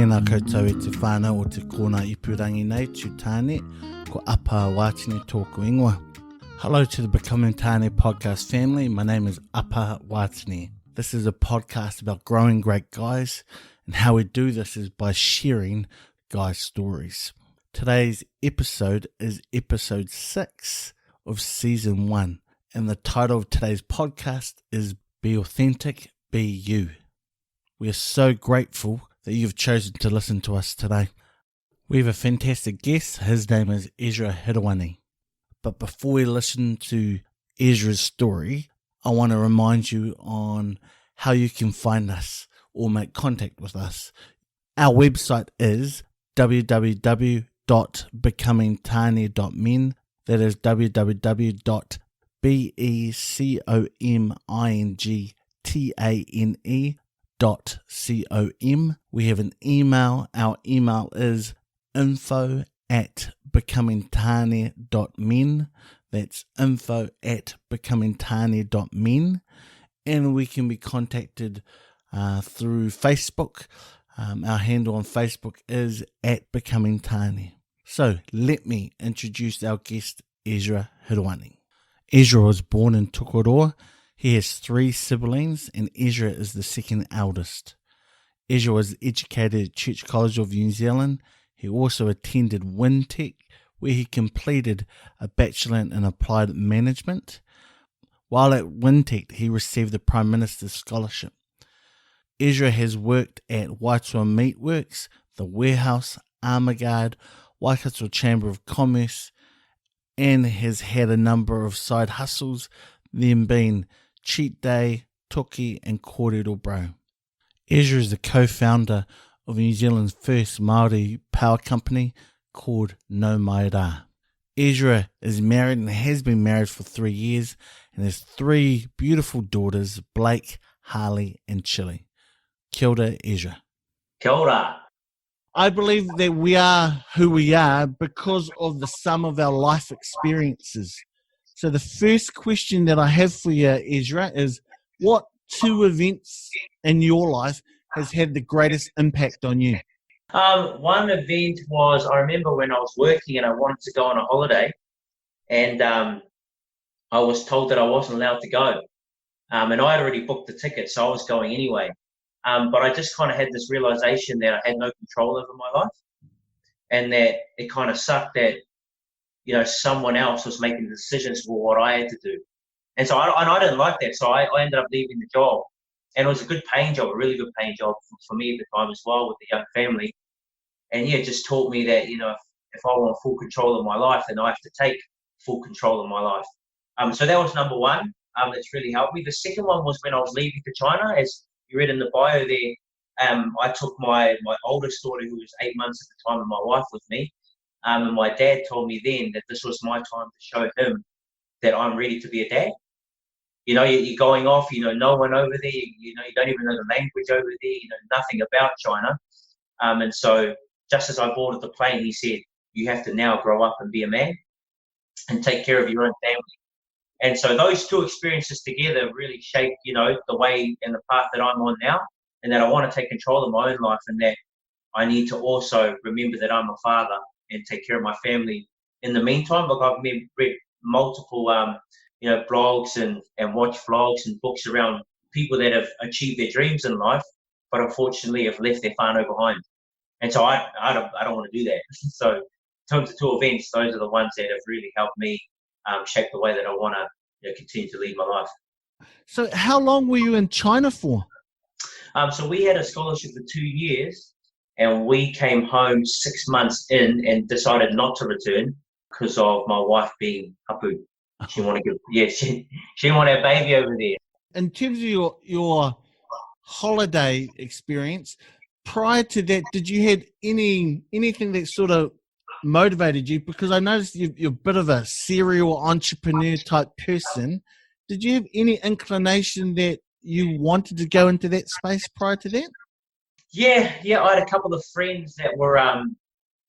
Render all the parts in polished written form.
Tēnā koutou e te whānau o te kōna ipurangi nei tu tāne, ko Apa Wātini tōku ingoa. Hello to the Becoming Tāne podcast family. My name is Apa Wātini. This is a podcast about growing great guys, and how we do this is by sharing guys' stories. Today's episode is episode 6 of season 1, and the title of today's podcast is Be Authentic, Be You. We are so grateful that you've chosen to listen to us today. We have a fantastic guest. His name is Ezra Hirawani. But before we listen to Ezra's story, I want to remind you on how you can find us or make contact with us. Our website is www.becomingtane.men. That is www.becomingtane.com. We have an email. Our email is info@becomingtane.men. That's info@becomingtane.men. And we can be contacted through Facebook. Our handle on Facebook is @becomingtane. So let me introduce our guest, Ezra Hirawani. Ezra was born in Tokoroa. He has 3 siblings, and Ezra is the second eldest. Ezra was educated at Church College of New Zealand. He also attended Wintec, where he completed a Bachelor in Applied Management. While at Wintec, he received the Prime Minister's Scholarship. Ezra has worked at Waitua Meatworks, The Warehouse, Armaguard, Waikato Chamber of Commerce, and has had a number of side hustles, them being Cheat Day, Toki, and Kōrero Bro. Ezra is the co-founder of New Zealand's first Māori power company called No Mai Rā. Ezra is married and has been married for 3 years and has 3 beautiful daughters, Blake, Harley, and Chili. Kia ora, Ezra. Kia ora. I believe that we are who we are because of the sum of our life experiences. So the first question that I have for you, Ezra, is what 2 events in your life has had the greatest impact on you? One event was, I remember when I was working and I wanted to go on a holiday, and I was told that I wasn't allowed to go. And I had already booked the ticket, so I was going anyway. But I just kind of had this realization that I had no control over my life, and that it kind of sucked that, you know, someone else was making the decisions for what I had to do. And so I didn't like that. So I ended up leaving the job. And it was a good paying job, a really good paying job for me at the time as well, with a young family. And yeah, it just taught me that, you know, if I want full control of my life, then I have to take full control of my life. So that was number one. That's really helped me. The second one was when I was leaving for China. As you read in the bio there, I took my oldest daughter, who was 8 months at the time, and my wife with me. And my dad told me then that this was my time to show him that I'm ready to be a dad. You know, you're going off, you know, no one over there, you know, you don't even know the language over there, you know nothing about China. And so just as I boarded the plane, he said, you have to now grow up and be a man and take care of your own family. And so those 2 experiences together really shaped, you know, the way and the path that I'm on now, and that I want to take control of my own life, and that I need to also remember that I'm a father and take care of my family. In the meantime, look, I've read multiple, you know, blogs and watched vlogs and books around people that have achieved their dreams in life, but unfortunately have left their whānau behind. And so I don't want to do that. So in terms of 2 events, those are the ones that have really helped me shape the way that I want to, you know, continue to lead my life. So how long were you in China for? So we had a scholarship for 2 years, and we came home 6 months in and decided not to return because of my wife being hapu. She wanted to, she wanted a baby over there. In terms of your holiday experience, prior to that, did you have anything that sort of motivated you? Because I noticed you're a bit of a serial entrepreneur type person. Did you have any inclination that you wanted to go into that space prior to that? Yeah, I had a couple of friends that were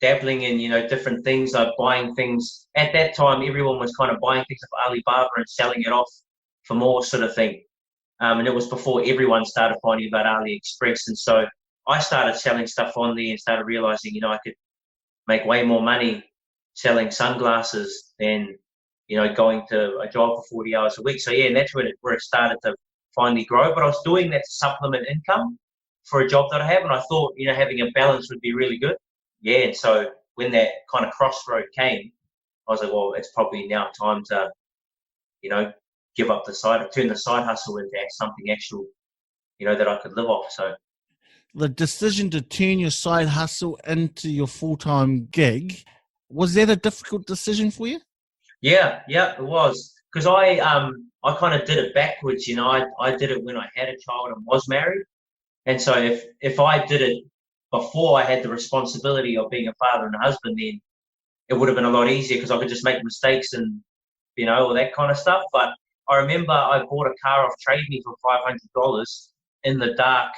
dabbling in, you know, different things, buying things. At that time, everyone was kind of buying things off Alibaba and selling it off for more, sort of thing. And it was before everyone started finding about AliExpress. And so I started selling stuff on there and started realizing, I could make way more money selling sunglasses than, going to a job for 40 hours a week. So yeah, and that's where it started to finally grow. But I was doing that to supplement income for a job that I have. And I thought, having a balance would be really good. Yeah. And so when that kind of crossroad came, I was like, well, it's probably now time to, give up turn the side hustle into something actual, that I could live off. So the decision to turn your side hustle into your full-time gig, was that a difficult decision for you? Yeah, it was. Because I kind of did it backwards, I did it when I had a child and was married. And so if I did it before I had the responsibility of being a father and a husband, then it would have been a lot easier because I could just make mistakes and, all that kind of stuff. But I remember I bought a car off Trade Me for $500 in the dark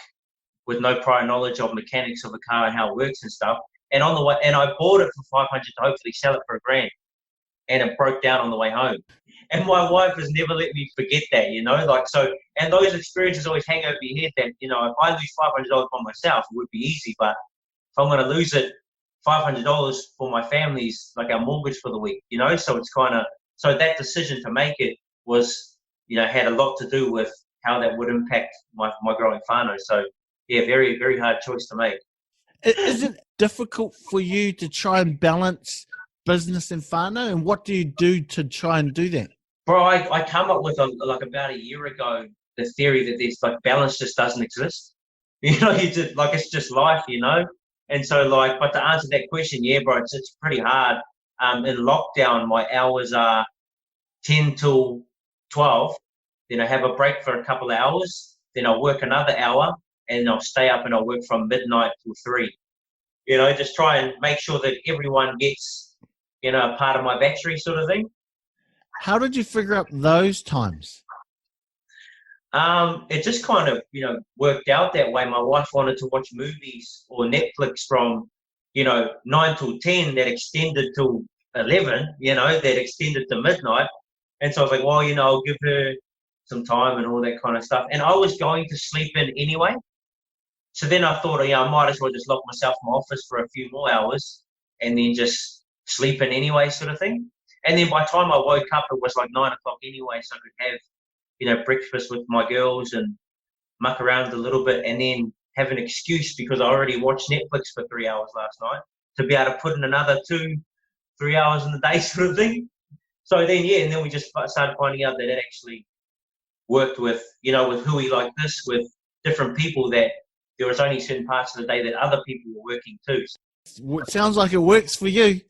with no prior knowledge of mechanics of a car and how it works and stuff. And on the way, and I bought it for $500 to hopefully sell it for $1,000. And it broke down on the way home. And my wife has never let me forget that, and those experiences always hang over your head that, if I lose $500 for myself, it would be easy. But if I'm going to lose it, $500 for my family's like our mortgage for the week, so it's so that decision to make it was, had a lot to do with how that would impact my growing whānau. So yeah, very, very hard choice to make. Is it difficult for you to try and balance business and whānau, and what do you do to try and do that? Bro, I come up with about a year ago the theory that there's balance just doesn't exist. You just it's just life, And so but to answer that question, yeah, bro, it's pretty hard. In lockdown, my hours are 10 till 12. Then I have a break for a couple of hours. Then I'll work another hour, and I'll stay up and I'll work from midnight till 3. Just try and make sure that everyone gets a part of my battery sort of thing. How did you figure out those times? It just kind of, worked out that way. My wife wanted to watch movies or Netflix from, 9 till 10 that extended till 11, that extended to midnight. And so I was like, well, I'll give her some time and all that kind of stuff. And I was going to sleep in anyway. So then I thought, I might as well just lock myself in my office for a few more hours and then just sleep in anyway sort of thing. And then by the time I woke up, it was like 9 o'clock anyway, so I could have, breakfast with my girls and muck around a little bit and then have an excuse because I already watched Netflix for 3 hours last night to be able to put in another 2-3 hours in the day sort of thing. So then, and then we just started finding out that it actually worked with, with Hui like this, with different people, that there was only certain parts of the day that other people were working too. It sounds like it works for you.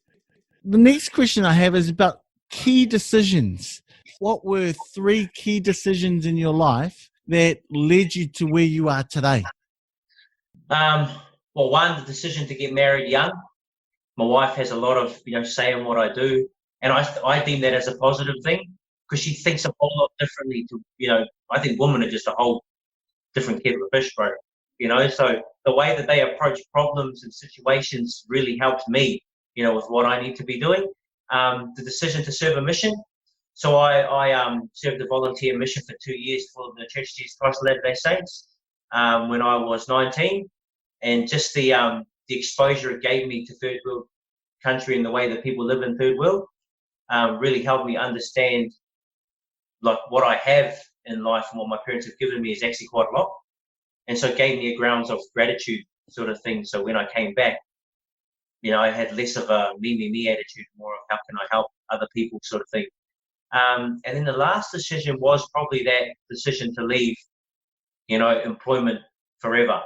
The next question I have is about key decisions. What were 3 key decisions in your life that led you to where you are today? Well, one, the decision to get married young. My wife has a lot of, say in what I do. And I deem that as a positive thing because she thinks a whole lot differently to, I think women are just a whole different kettle of fish, bro. So the way that they approach problems and situations really helps me, with what I need to be doing. The decision to serve a mission. So I served a volunteer mission for 2 years for the Church of Jesus Christ of Latter-day Saints when I was 19. And just the exposure it gave me to third world country and the way that people live in third world really helped me understand what I have in life and what my parents have given me is actually quite a lot. And so it gave me a grounds of gratitude sort of thing. So when I came back, I had less of a me attitude, more of how can I help other people sort of thing. And then the last decision was probably that decision to leave, employment forever.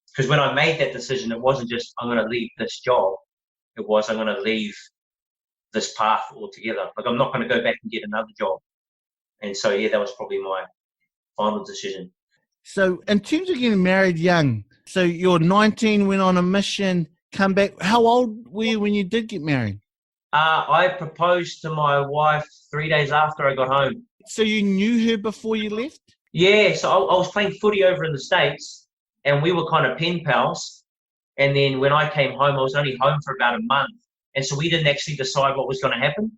Because when I made that decision, it wasn't just I'm going to leave this job. It was I'm going to leave this path altogether. I'm not going to go back and get another job. And so, that was probably my final decision. So in terms of getting married young, so you're 19, went on a mission, come back. How old were you when you did get married? I proposed to my wife 3 days after I got home. So you knew her before you left? Yeah, so I was playing footy over in the States and we were kind of pen pals. And then when I came home, I was only home for about a month. And so we didn't actually decide what was going to happen.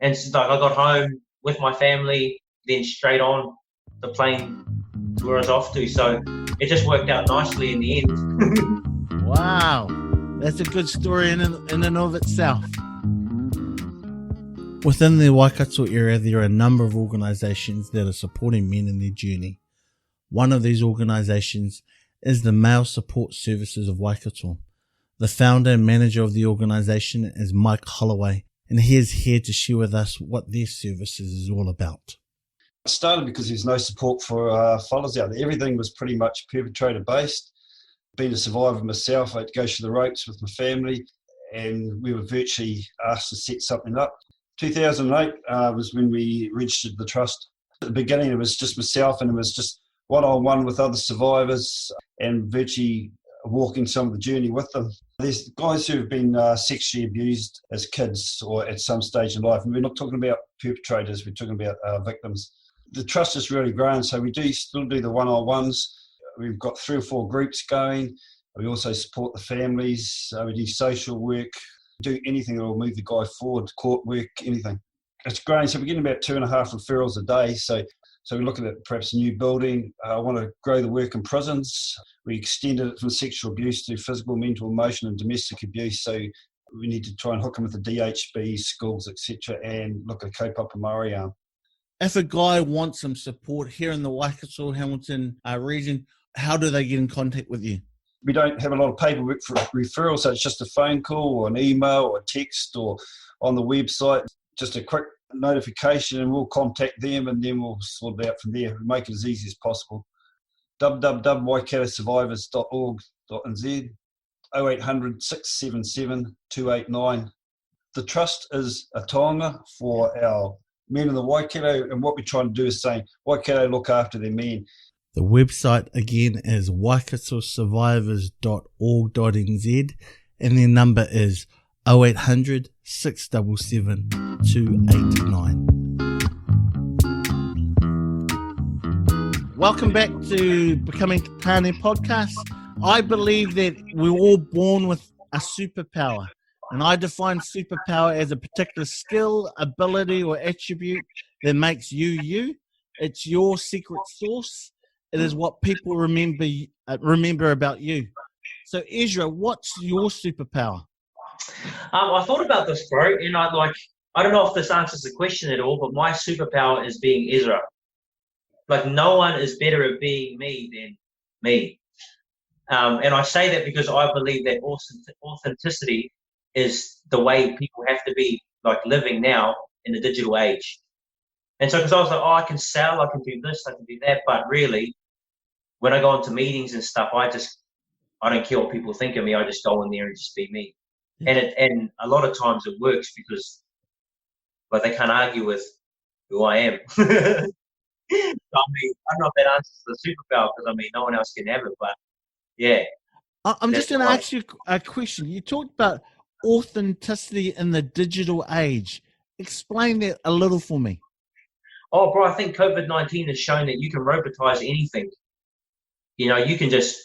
And so I got home with my family, then straight on the plane to where I was off to. So it just worked out nicely in the end. Wow, that's a good story in and of itself. Within the Waikato area, there are a number of organisations that are supporting men in their journey. One of these organisations is the Male Support Services of Waikato. The founder and manager of the organisation is Mike Holloway, and he is here to share with us what their services is all about. It started because there's no support for fellas out there. Everything was pretty much perpetrator based. Being a survivor myself, I had to go through the ropes with my family, and we were virtually asked to set something up. 2008 was when we registered the trust. At the beginning, it was just myself, and it was just one-on-one with other survivors and virtually walking some of the journey with them. There's guys who have been sexually abused as kids or at some stage in life. And we're not talking about perpetrators, we're talking about victims. The trust has really grown, so we still do the one-on-ones. We've got 3 or 4 groups going. We also support the families. We do social work, do anything that will move the guy forward, court work, anything. It's growing, so we're getting about 2.5 referrals a day. So we're looking at perhaps a new building. I want to grow the work in prisons. We extended it from sexual abuse to physical, mental, emotional and domestic abuse. So we need to try and hook them with the DHB, schools, etc., and look at kaupapa Māori arm. If a guy wants some support here in the Waikato, Hamilton region, how do they get in contact with you? We don't have a lot of paperwork for referrals, so it's just a phone call or an email or a text or on the website, just a quick notification, and we'll contact them and then we'll sort it out from there. We make it as easy as possible. www.waikatosurvivors.org.nz 0800 677 289. The trust is a taonga for our men in the Waikato, and what we're trying to do is saying Waikato look after their men. The website again is waikatosurvivors.org.nz and their number is 0800 677 289. Welcome back to Becoming Tāne podcast. I believe that we're all born with a superpower, and I define superpower as a particular skill, ability, or attribute that makes you you. It's your secret sauce. It is what people remember about you. So, Ezra, what's your superpower? I thought about this, bro, and I don't know if this answers the question at all, but my superpower is being Ezra. Like, no one is better at being me than me. And I say that because I believe that authenticity is the way people have to be, like, living now in the digital age. And so, because I was like, I can sell, I can do this, I can do that, but really, when I go into meetings and stuff, I don't care what people think of me. I just go in there and just be me. And a lot of times it works because, like, they can't argue with who I am. So, I don't know if that answers the superpower because, no one else can have it, but yeah. I'm just going to ask you a question. You talked about authenticity in the digital age. Explain that a little for me. Oh, bro, I think COVID-19 has shown that you can robotize anything. You can just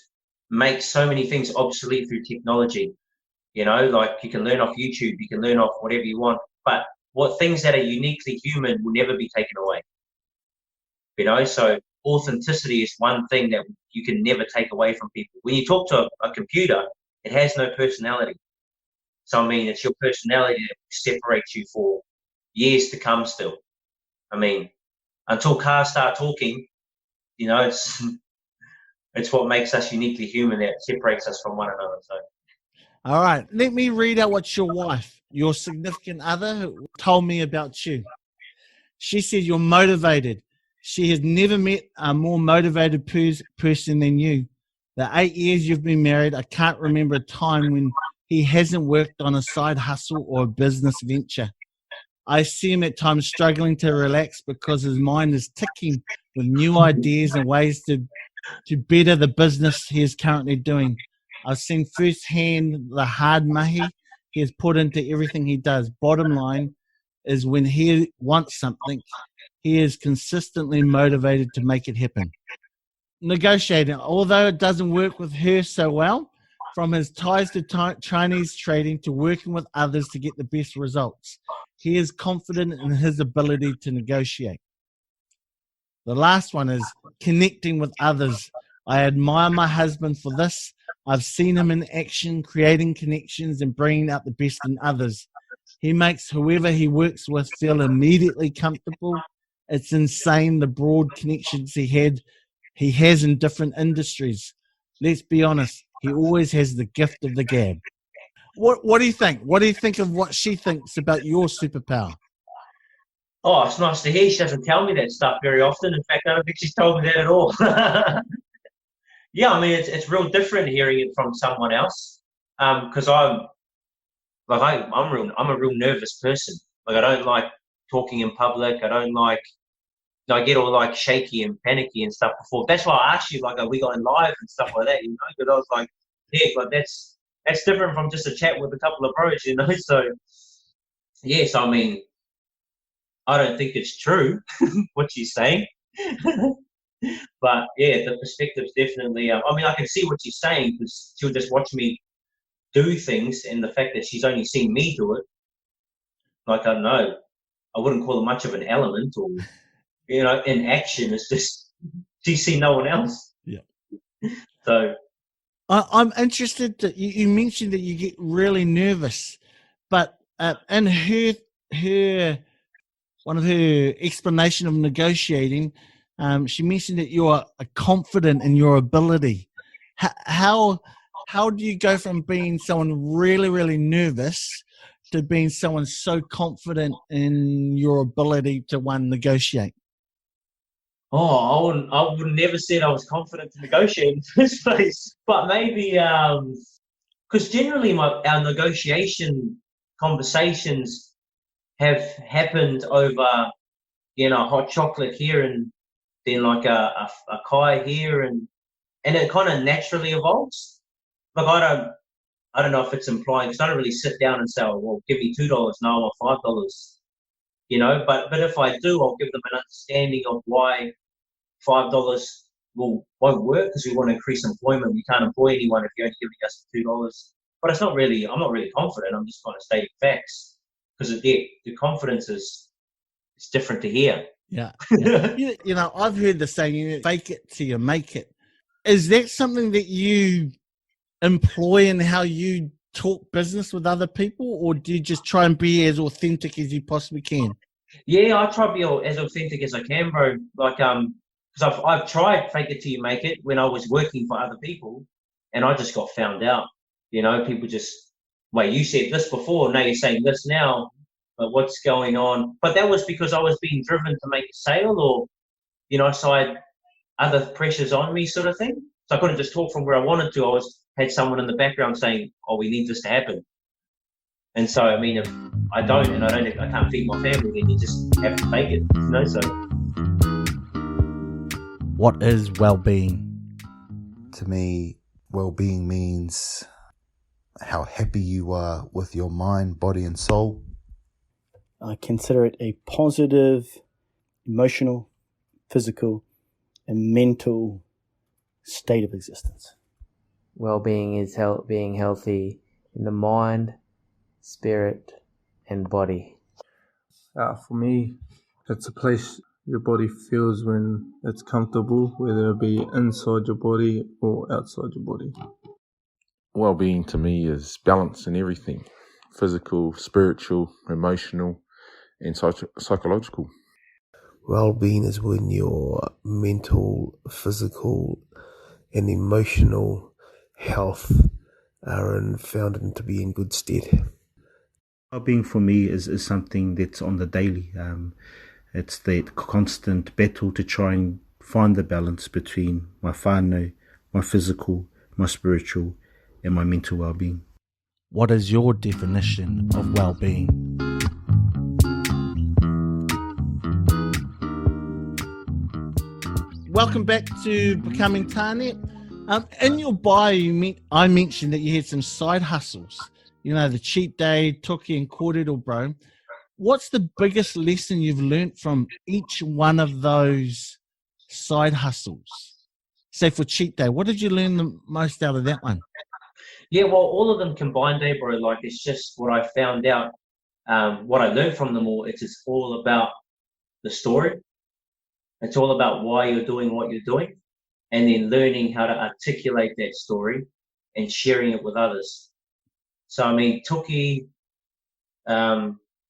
make so many things obsolete through technology. Like, you can learn off YouTube, you can learn off whatever you want, but what things that are uniquely human will never be taken away. So authenticity is one thing that you can never take away from people. When you talk to a computer, it has no personality. So, it's your personality that separates you for years to come still. Until cars start talking, it's what makes us uniquely human that separates us from one another. So, all right, let me read out what your wife, your significant other, told me about you. She said you're motivated. She has never met a more motivated person than you. The 8 years you've been married, I can't remember a time when he hasn't worked on a side hustle or a business venture. I see him at times struggling to relax because his mind is ticking with new ideas and ways to better the business he is currently doing. I've seen firsthand the hard mahi he has put into everything he does. Bottom line is, when he wants something, he is consistently motivated to make it happen. Negotiating, although it doesn't work with her so well, from his ties to Chinese trading to working with others to get the best results, he is confident in his ability to negotiate. The last one is connecting with others I admire my husband for this. I've seen him in action, creating connections and bringing out the best in others. He makes whoever he works with feel immediately comfortable. It's insane the broad connections he has in different industries. Let's be honest, he always has the gift of the gab. What do you think? What do you think of what she thinks about your superpower? Oh, it's nice to hear. She doesn't tell me that stuff very often. In fact, I don't think she's told me that at all. Yeah, I mean, it's real different hearing it from someone else. Because I'm a real nervous person. Like, I don't like talking in public. I don't like, I get all like shaky and panicky and stuff before. That's why I asked you, like, are we going live and stuff like that, because I was like, yeah, like that's different from just a chat with a couple of bros, So, yes, I mean, I don't think it's true what she's saying. But yeah, the perspective's definitely, I mean, I can see what she's saying because she'll just watch me do things, and the fact that she's only seen me do it, like, I don't know, I wouldn't call it much of an element or, in action. It's just she's seen no one else. Yeah. So I'm interested that you mentioned that you get really nervous, but in her one of her explanation of negotiating, she mentioned that you are confident in your ability. How do you go from being someone really, really nervous to being someone so confident in your ability to negotiate? Oh, I would never said I was confident to negotiate in the first place, but maybe because generally our negotiation conversations have happened over, hot chocolate here and then like a kai here, and it kind of naturally evolves. Like, I don't know if it's implying, because I don't really sit down and say, oh, well, give me $2, no, I want $5, but if I do, I'll give them an understanding of why $5 won't work, because we want to increase employment. We can't employ anyone if you're only giving us $2. But I'm not really confident. I'm just kind of stating facts, because the confidence is different to hear. Yeah. I've heard the saying, fake it till you make it. Is that something that you employ in how you talk business with other people, or do you just try and be as authentic as you possibly can? Yeah, I try to be as authentic as I can, bro. Like, because I've tried fake it till you make it when I was working for other people, and I just got found out. People just, wait, you said this before, now you're saying this now, but what's going on? But that was because I was being driven to make a sale, or, so I had other pressures on me, sort of thing. So I couldn't just talk from where I wanted to. I had someone in the background saying, oh, we need this to happen. And so, I mean, if I don't, and I can't feed my family, then you just have to fake it, so. What is well-being? To me, well-being means how happy you are with your mind, body and soul. I consider it a positive, emotional, physical, and mental state of existence. Well-being is being healthy in the mind, spirit, and body. For me, it's a place your body feels when it's comfortable, whether it be inside your body or outside your body. Well-being to me is balance in everything: physical, spiritual, emotional, and psychological. Well-being is when your mental, physical, and emotional health are found to be in good stead. Well-being for me is something that's on the daily. It's that constant battle to try and find the balance between my whānau, my physical, my spiritual, and my mental well-being. What is your definition of well-being? Welcome back to Becoming Tāne. In your bio, I mentioned that you had some side hustles. The cheat day, toki and kōrero, bro. What's the biggest lesson you've learned from each one of those side hustles? Say for cheat day, what did you learn the most out of that one? Yeah, well, all of them combined, bro. Like, it's just what I found out, what I learned from them all. It's just all about the story. It's all about why you're doing what you're doing. and then learning how to articulate that story and sharing it with others. So, I mean, Tuki,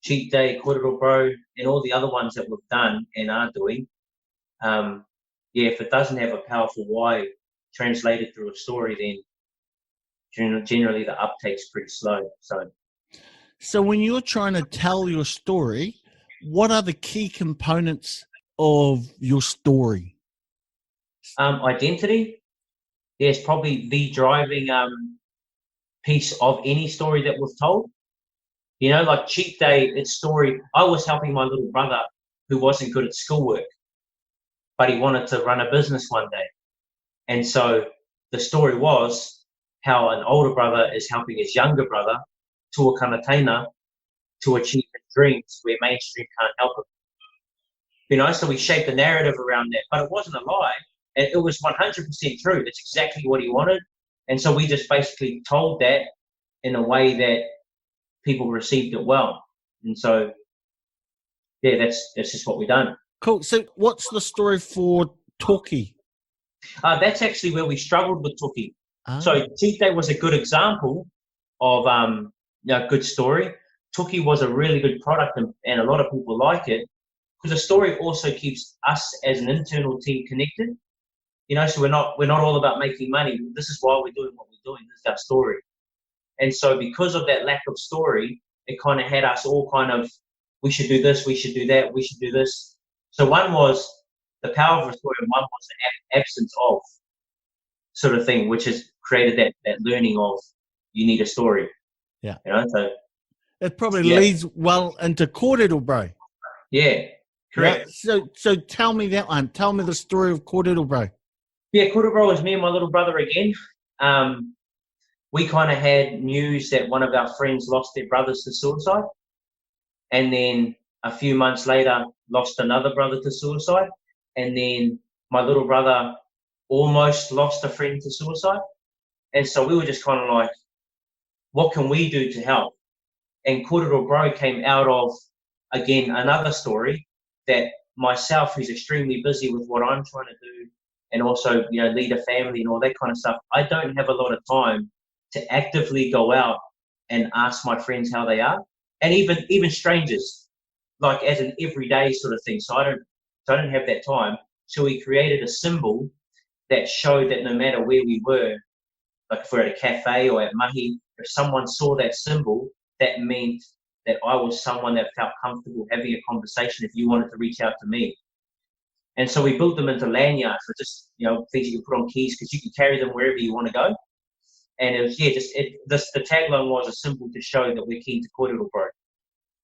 Cheat Day, Kōrero Bro, and all the other ones that we've done and are doing, if it doesn't have a powerful why translated through a story, then generally the uptake's pretty slow. So when you're trying to tell your story, what are the key components of your story? Identity. It's probably the driving piece of any story that we've told. You know, like Cheat Day, its story, I was helping my little brother who wasn't good at schoolwork, but he wanted to run a business one day. And so the story was how an older brother is helping his younger brother, tuakana taina, to achieve his dreams where mainstream can't help him. You know, so we shaped the narrative around that, but it wasn't a lie. It was 100% true. That's exactly what he wanted. And so we just basically told that in a way that people received it well. And so, yeah, that's just what we've done. Cool. So what's the story for Toki? That's actually where we struggled with Tuki. So Cheat Day was a good example of good story. Tuki was a really good product, and a lot of people like it because the story also keeps us as an internal team connected. You know, so we're not all about making money. This is why we're doing what we're doing. This is our story. And so because of that lack of story, it kind of had us all kind of, we should do this, we should do that, we should do this. So one was the power of a story, and one was the absence of sort of thing, which has created that learning of you need a story. Yeah. You know, so it probably leads well into Kōrero Bro. Yeah, correct. Yeah. So tell me that one. Tell me the story of Kōrero Bro. Yeah, Kōrero Bro is me and my little brother again. We kind of had news that one of our friends lost their brothers to suicide. And then a few months later, lost another brother to suicide. And then my little brother almost lost a friend to suicide. And so we were just kind of like, what can we do to help? And Kōrero Bro came out of, again, another story that myself, who's extremely busy with what I'm trying to do, and also, you know, lead a family and all that kind of stuff, I don't have a lot of time to actively go out and ask my friends how they are, and even strangers, like as an everyday sort of thing. So I don't have that time. So we created a symbol that showed that no matter where we were, like if we're at a cafe or at mahi, if someone saw that symbol, that meant that I was someone that felt comfortable having a conversation if you wanted to reach out to me. And so we built them into lanyards for just, you know, things you can put on keys because you can carry them wherever you want to go. And it was, the tagline was a symbol to show that we're keen to Kōrero Bro.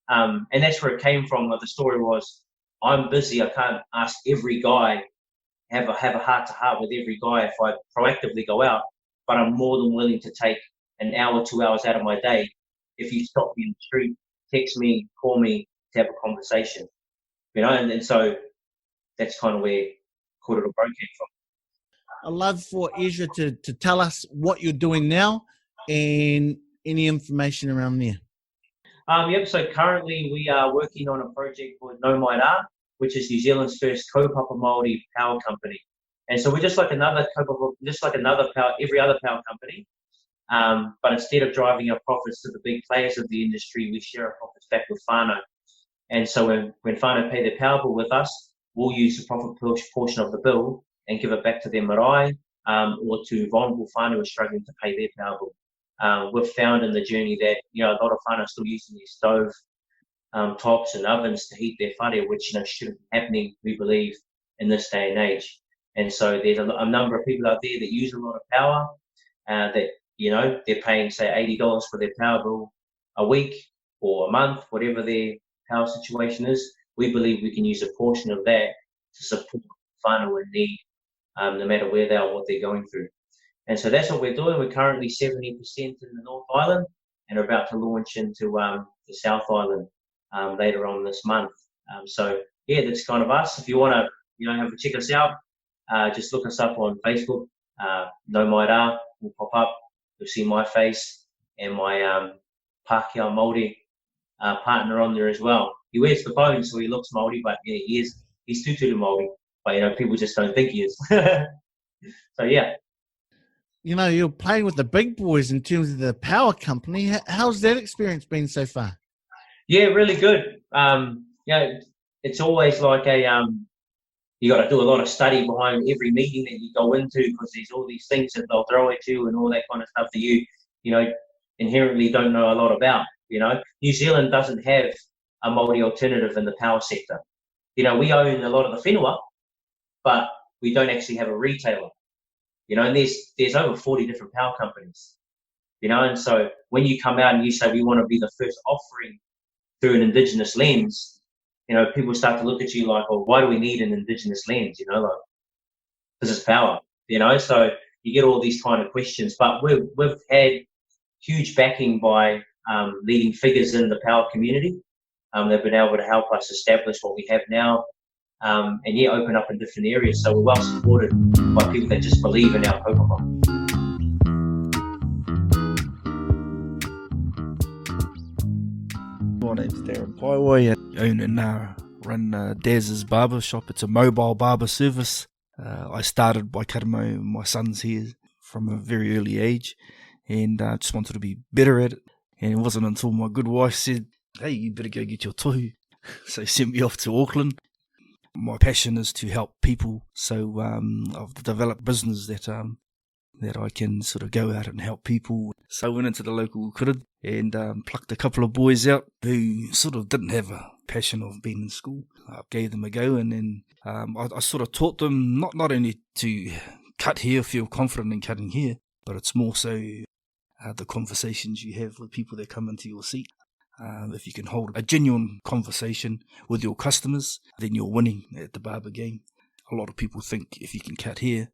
And that's where it came from. Like the story was, I'm busy. I can't ask every guy, have a heart-to-heart with every guy if I proactively go out, but I'm more than willing to take an hour, 2 hours out of my day. If you stop me in the street, text me, call me to have a conversation, you know, and so that's kind of where Kōrero Bro came from. I'd love for Ezra to tell us what you're doing now and any information around there. So currently we are working on a project called No Maira, which is New Zealand's first kaupapa Māori power company. And so we're just like another power, every other power company. But instead of driving our profits to the big players of the industry, we share our profits back with whānau. And so when whānau pay their power bill with us, we'll use the profit portion of the bill and give it back to their marae, or to vulnerable whānau who are struggling to pay their power bill. We've found in the journey that, you know, a lot of whānau are still using their stove tops and ovens to heat their whare, which, you know, shouldn't be happening, we believe, in this day and age. And so there's a number of people out there that use a lot of power, that, you know, they're paying, say, $80 for their power bill a week or a month, whatever their power situation is. We believe we can use a portion of that to support whānau in need, no matter where they are, what they're going through. And so that's what we're doing. We're currently 70% in the North Island and are about to launch into the South Island later on this month. So, yeah, that's kind of us. If you want to, you know, have a check us out, just look us up on Facebook. No Maira will pop up. You'll see my face and my Pākehā Māori partner on there as well. He wears the bone, so he looks Māori, but yeah, he's Tututu Māori. But, you know, people just don't think he is. So, yeah. You know, you're playing with the big boys in terms of the power company. How's that experience been so far? Yeah, really good. It's always like you got to do a lot of study behind every meeting that you go into, because there's all these things that they'll throw at you and all that kind of stuff that you inherently don't know a lot about. New Zealand doesn't have a Māori alternative in the power sector. We own a lot of the whenua, but we don't actually have a retailer. And there's over 40 different power companies. And so when you come out and you say we want to be the first offering through an Indigenous lens, people start to look at you like, well, why do we need an Indigenous lens? Because it's power. So you get all these kind of questions. But we've had huge backing by leading figures in the power community. They've been able to help us establish what we have now, and open up in different areas. So we're well supported by people that just believe in our Pokemon. My name's Darren Paiwai. I own and run Daz's Barber Shop. It's a mobile barber service. I started by cutting my son's hair from a very early age, and I just wanted to be better at it. And it wasn't until my good wife said, "Hey, you better go get your tohu." So sent me off to Auckland. My passion is to help people, so I've developed business that I can sort of go out and help people. So I went into the local kura and plucked a couple of boys out who sort of didn't have a passion of being in school. I gave them a go, and then I sort of taught them not only to cut hair, feel confident in cutting hair, but it's more so the conversations you have with people that come into your seat. If you can hold a genuine conversation with your customers, then you're winning at the barber game. A lot of people think if you can cut hair,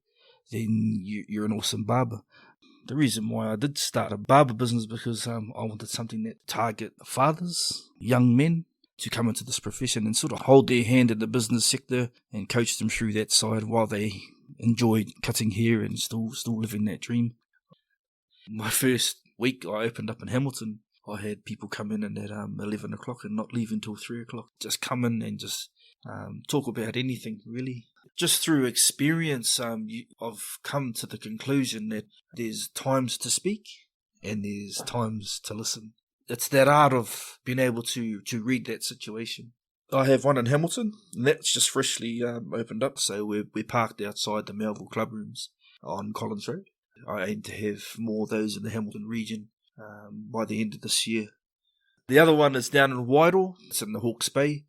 then you're an awesome barber. The reason why I did start a barber business because I wanted something that target fathers, young men, to come into this profession and sort of hold their hand in the business sector and coach them through that side while they enjoy cutting hair and still living that dream. My first week I opened up in Hamilton, I had people come in at 11 o'clock and not leave until 3 o'clock. Just come in and just talk about anything, really. Just through experience, I've come to the conclusion that there's times to speak and there's times to listen. It's that art of being able to read that situation. I have one in Hamilton, and that's just freshly opened up, so we're parked outside the Melville Club Rooms on Collins Road. I aim to have more of those in the Hamilton region by the end of this year. The other one is down in Wairoa. It's in the Hawke's Bay.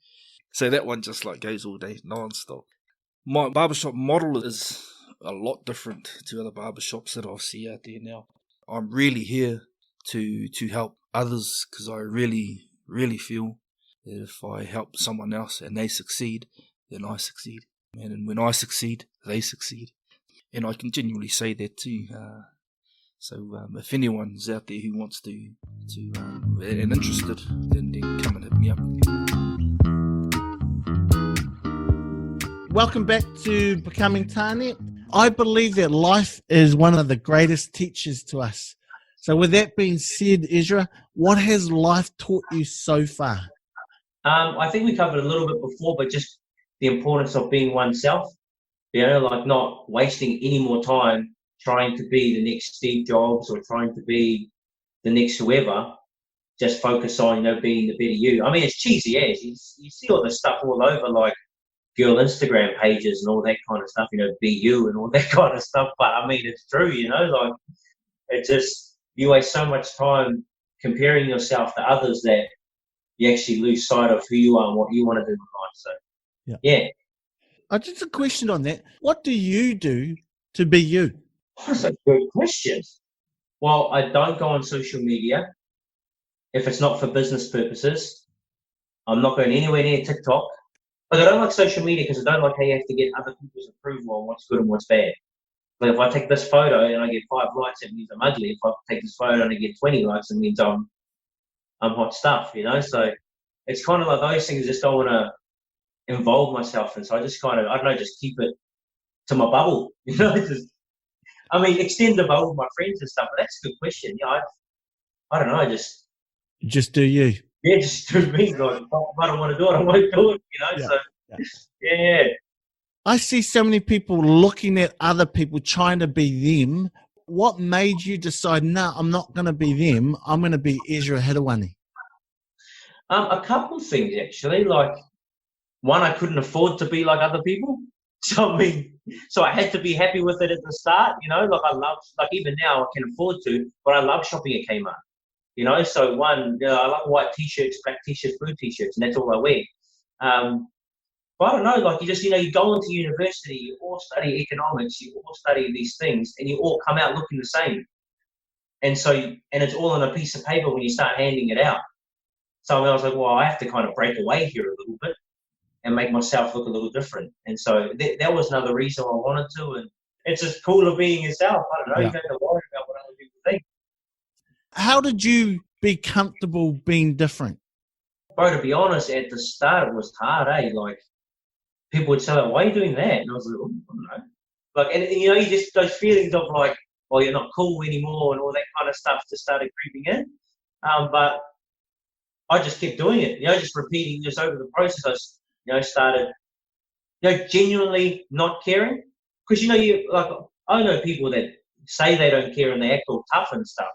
So that one just goes all day, non-stop. My barbershop model is a lot different to other barbershops that I see out there now. I'm really here to help others because I really, really feel that if I help someone else and they succeed, then I succeed. And when I succeed, they succeed. And I can genuinely say that too. So if anyone's out there who wants to and interested, then come and hit me up. Welcome back to Becoming Tāne. I believe that life is one of the greatest teachers to us. So with that being said, Ezra, what has life taught you so far? I think we covered a little bit before, but just the importance of being oneself, not wasting any more time trying to be the next Steve Jobs or trying to be the next whoever. Just focus on, being the better you. I mean, it's cheesy as you see all this stuff all over, like girl Instagram pages and all that kind of stuff, be you and all that kind of stuff. But I mean, it's true, it just, you waste so much time comparing yourself to others that you actually lose sight of who you are and what you want to do in life. So, yeah. Just a question on that. What do you do to be you? That's a good question. Well, I don't go on social media if it's not for business purposes. I'm not going anywhere near TikTok. But I don't like social media because I don't like how you have to get other people's approval on what's good and what's bad. Like if I take this photo and I get 5 likes, it means I'm ugly. If I take this photo and I get 20 likes, it means I'm hot stuff, So it's kind of like those things I just don't want to involve myself in. So I just kind of, just keep it to my bubble, extend the bubble with my friends and stuff. But that's a good question. I don't know, just do you. Yeah, just do me. Like, if I don't want to do it, I won't do it, So, yeah. I see so many people looking at other people trying to be them. What made you decide, no, I'm not going to be them. I'm going to be Ezra Hirawani? A couple of things, actually. Like, one, I couldn't afford to be like other people. So I had to be happy with it at the start, like I love, like even now I can afford to, but I love shopping at Kmart, so one, I love white t-shirts, black t-shirts, blue t-shirts, and that's all I wear. But I don't know, like you go into university, you all study economics, you all study these things, and you all come out looking the same. And it's all on a piece of paper when you start handing it out. So I was like, well, I have to kind of break away here a little bit and make myself look a little different. And so that was another reason I wanted to. And it's just cooler being yourself. I don't know. You don't have to worry about what other people think. How did you be comfortable being different? Bro, to be honest, at the start, it was hard, eh? Like, people would say, like, why are you doing that? And I was like, oh, I don't know. Like, and you just, those feelings of like, oh, you're not cool anymore and all that kind of stuff just started creeping in. But I just kept doing it, just repeating this over the process. I started, genuinely not caring. Because, I know people that say they don't care and they act all tough and stuff,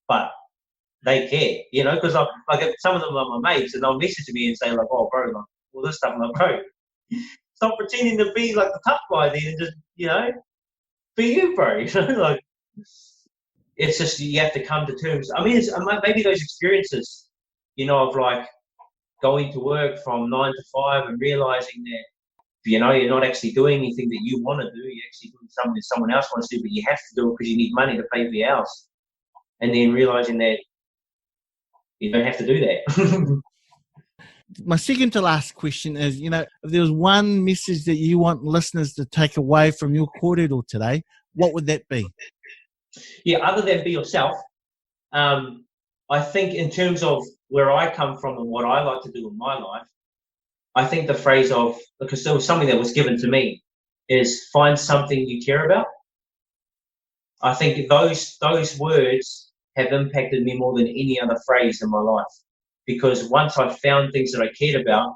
but they care, because like some of them are my mates and they'll message me and say like, oh, bro, like, all this stuff. I'm like, bro, stop pretending to be like the tough guy then and just, be you, bro. Like, it's just, you have to come to terms. I mean, maybe those experiences, of like going to work from 9 to 5 and realizing that, you're not actually doing anything that you want to do. You're actually doing something that someone else wants to do, but you have to do it because you need money to pay for your house. And then realizing that you don't have to do that. My second to last question is, if there was one message that you want listeners to take away from your kōrero today, what would that be? Yeah, other than be yourself, I think in terms of where I come from and what I like to do in my life, I think the phrase of, because there was something that was given to me, is find something you care about. I think those words have impacted me more than any other phrase in my life. Because once I found things that I cared about,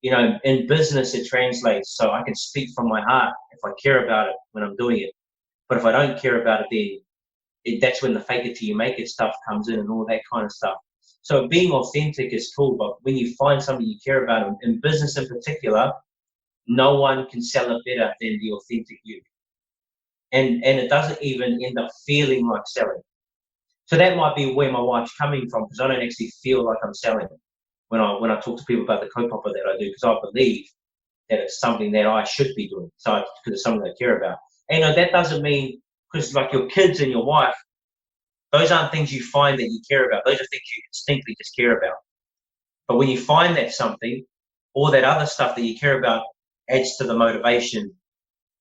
in business it translates. So I can speak from my heart if I care about it when I'm doing it. But if I don't care about it, then that's when the fake it till you make it stuff comes in and all that kind of stuff. So being authentic is cool, but when you find something you care about, in business in particular, no one can sell it better than the authentic you. And it doesn't even end up feeling like selling. So that might be where my wife's coming from, because I don't actually feel like I'm selling when I talk to people about the kaupapa that I do, because I believe that it's something that I should be doing, because it's something I care about. And that doesn't mean, because like your kids and your wife, those aren't things you find that you care about. Those are things you instinctively just care about. But when you find that something, all that other stuff that you care about adds to the motivation,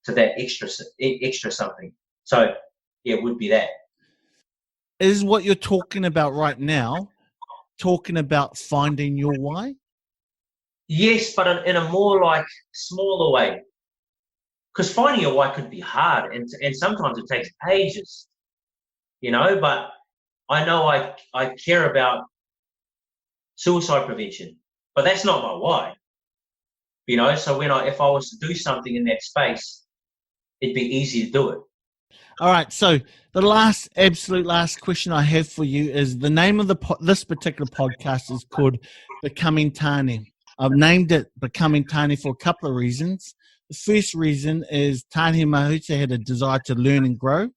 to that extra something. So yeah, it would be that. Is what you're talking about right now talking about finding your why? Yes, but in a more like smaller way. Because finding your why could be hard, and sometimes it takes ages, but I know I care about suicide prevention, but that's not my why, so if I was to do something in that space, it'd be easy to do it. All right, so the absolute last question I have for you is, the name of this particular podcast is called Becoming Tāne. I've named it Becoming Tāne for a couple of reasons. The first reason is Tāne Mahuta had a desire to learn and grow.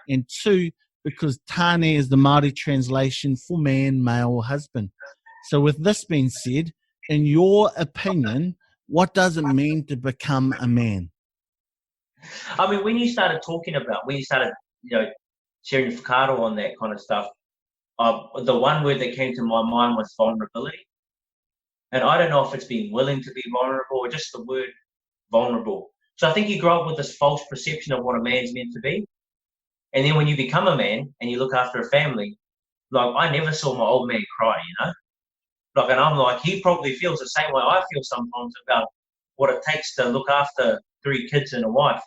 And two, because Tāne is the Māori translation for man, male, or husband. So with this being said, in your opinion, what does it mean to become a man? I mean, when you started sharing the whakaaro on that kind of stuff, the one word that came to my mind was vulnerability. And I don't know if it's being willing to be vulnerable or just the word vulnerable. So I think you grow up with this false perception of what a man's meant to be. And then when you become a man and you look after a family, like I never saw my old man cry, Like, and I'm like, he probably feels the same way I feel sometimes about what it takes to look after 3 kids and a wife.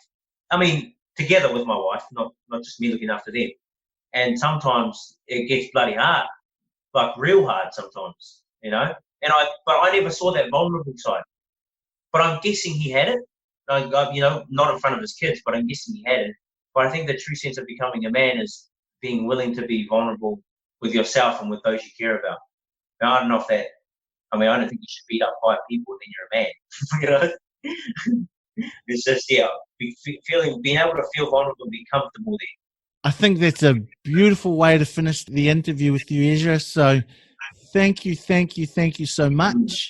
I mean, together with my wife, not just me looking after them. And sometimes it gets bloody hard, like real hard sometimes, But I never saw that vulnerable side. But I'm guessing he had it, not in front of his kids, but I'm guessing he had it. But I think the true sense of becoming a man is being willing to be vulnerable with yourself and with those you care about. Now, I don't know if that, I don't think you should beat up 5 people and then you're a man. It's just, being able to feel vulnerable and be comfortable there. I think that's a beautiful way to finish the interview with you, Ezra. So thank you so much.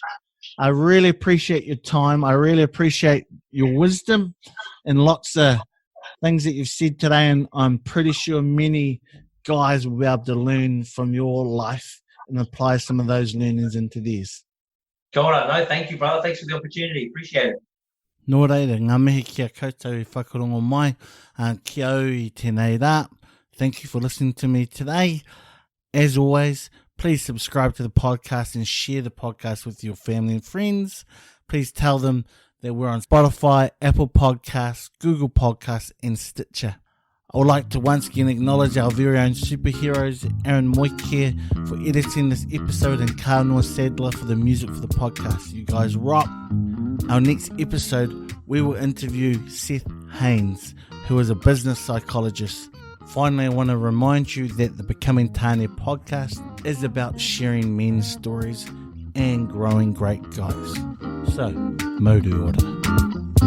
I really appreciate your time. I really appreciate your wisdom and lots of things that you've said today. And I'm pretty sure many guys will be able to learn from your life and apply some of those learnings into theirs. No, thank you, brother. Thanks for the opportunity. Appreciate it. Nō reira, ngā mihi kia koutou I whakarongo mai, kia au I tēnei rā. Thank you for listening to me today. As always, please subscribe to the podcast and share the podcast with your family and friends. Please tell them that we're on Spotify, Apple Podcasts, Google Podcasts, and Stitcher. I would like to once again acknowledge our very own superheroes, Aaron Moike for editing this episode and Kānoa Sadler for the music for the podcast. You guys rock. Our next episode, we will interview Seth Haynes, who is a business psychologist. Finally, I want to remind you that the Becoming Tāne podcast is about sharing men's stories and growing great guys. So, Maudu ora.